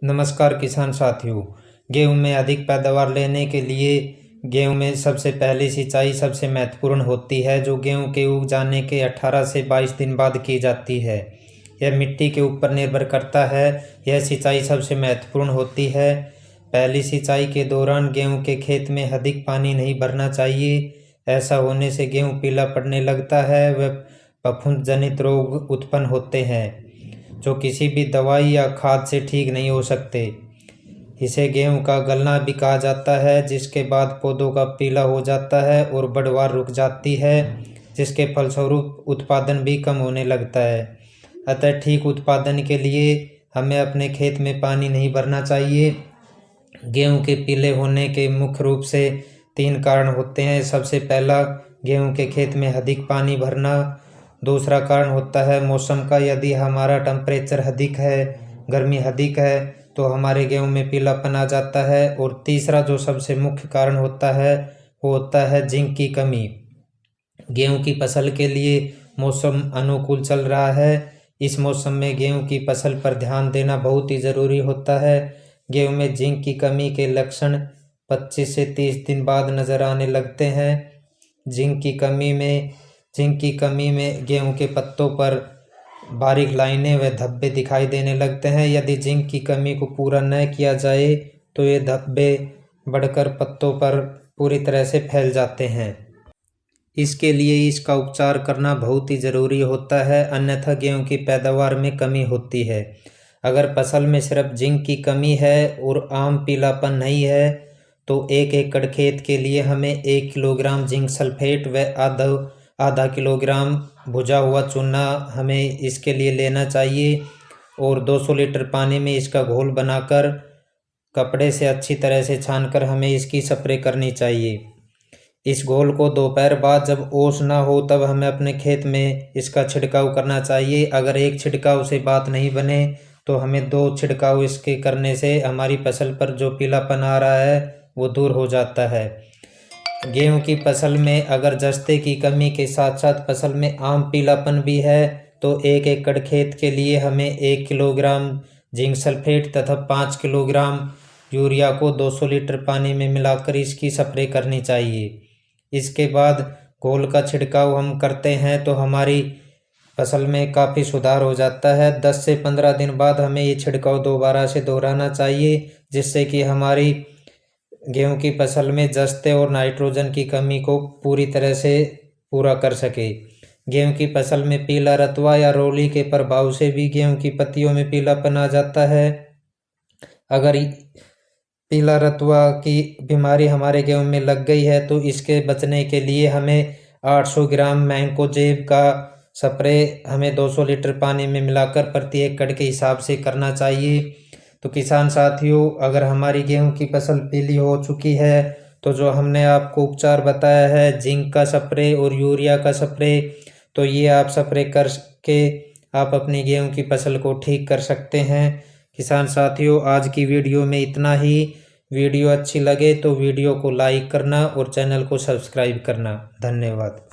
नमस्कार किसान साथियों। गेहूं में अधिक पैदावार लेने के लिए गेहूं में सबसे पहले सिंचाई सबसे महत्वपूर्ण होती है, जो गेहूं के उग जाने के 18 से 22 दिन बाद की जाती है। यह मिट्टी के ऊपर निर्भर करता है। यह सिंचाई सबसे महत्वपूर्ण होती है। पहली सिंचाई के दौरान गेहूं के खेत में अधिक पानी नहीं भरना चाहिए। ऐसा होने से गेहूं पीला पड़ने लगता है व फफूंद जनित रोग उत्पन्न होते हैं, जो किसी भी दवाई या खाद से ठीक नहीं हो सकते। इसे गेहूं का गलना भी कहा जाता है, जिसके बाद पौधों का पीला हो जाता है और बढ़वार रुक जाती है, जिसके फलस्वरूप उत्पादन भी कम होने लगता है। अतः ठीक उत्पादन के लिए हमें अपने खेत में पानी नहीं भरना चाहिए। गेहूं के पीले होने के मुख्य रूप से 3 कारण होते हैं। सबसे पहला, गेहूं के खेत में अधिक पानी भरना। दूसरा कारण होता है मौसम का। यदि हमारा टेम्परेचर अधिक है, गर्मी अधिक है, तो हमारे गेहूं में पीलापन आ जाता है। और तीसरा जो सबसे मुख्य कारण होता है, वो होता है जिंक की कमी। गेहूं की फसल के लिए मौसम अनुकूल चल रहा है। इस मौसम में गेहूं की फसल पर ध्यान देना बहुत ही ज़रूरी होता है। गेहूं में जिंक की कमी के लक्षण 25 से 30 दिन बाद नज़र आने लगते हैं। जिंक की कमी में गेहूं के पत्तों पर बारीक लाइनें व धब्बे दिखाई देने लगते हैं। यदि जिंक की कमी को पूरा न किया जाए तो ये धब्बे बढ़कर पत्तों पर पूरी तरह से फैल जाते हैं। इसके लिए इसका उपचार करना बहुत ही ज़रूरी होता है, अन्यथा गेहूं की पैदावार में कमी होती है। अगर फसल में सिर्फ जिंक की कमी है और आम पीलापन नहीं है, तो 1 एकड़ खेत के लिए हमें 1 किलोग्राम जिंक सल्फेट व आधा किलोग्राम भुजा हुआ चूना हमें इसके लिए लेना चाहिए। और 200 लीटर पानी में इसका घोल बनाकर कपड़े से अच्छी तरह से छानकर हमें इसकी स्प्रे करनी चाहिए। इस घोल को दोपहर बाद जब ओस ना हो तब हमें अपने खेत में इसका छिड़काव करना चाहिए। अगर एक छिड़काव से बात नहीं बने तो हमें 2 छिड़काव इसके करने से हमारी फसल पर जो पीलापन आ रहा है वो दूर हो जाता है। गेहूं की फसल में अगर जस्ते की कमी के साथ साथ फसल में आम पीलापन भी है, तो 1 एकड़ खेत के लिए हमें 1 किलोग्राम जिंक सल्फेट तथा 5 किलोग्राम यूरिया को 200 लीटर पानी में मिलाकर इसकी स्प्रे करनी चाहिए। इसके बाद घोल का छिड़काव हम करते हैं तो हमारी फसल में काफ़ी सुधार हो जाता है। 10 से 15 दिन बाद हमें ये छिड़काव दोबारा से दोहराना चाहिए, जिससे कि हमारी गेहूं की फसल में जस्ते और नाइट्रोजन की कमी को पूरी तरह से पूरा कर सके। गेहूं की फसल में पीला रतुआ या रोली के प्रभाव से भी गेहूं की पत्तियों में पीलापन आ जाता है। अगर पीला रतुआ की बीमारी हमारे गेहूं में लग गई है तो इसके बचने के लिए हमें 800 ग्राम मैंकोजेब का स्प्रे हमें 200 लीटर पानी में मिलाकर प्रति एकड़ के हिसाब से करना चाहिए। तो किसान साथियों, अगर हमारी गेहूं की फसल पीली हो चुकी है तो जो हमने आपको उपचार बताया है जिंक का स्प्रे और यूरिया का स्प्रे, तो ये आप स्प्रे करके आप अपनी गेहूं की फसल को ठीक कर सकते हैं। किसान साथियों, आज की वीडियो में इतना ही। वीडियो अच्छी लगे तो वीडियो को लाइक करना और चैनल को सब्सक्राइब करना। धन्यवाद।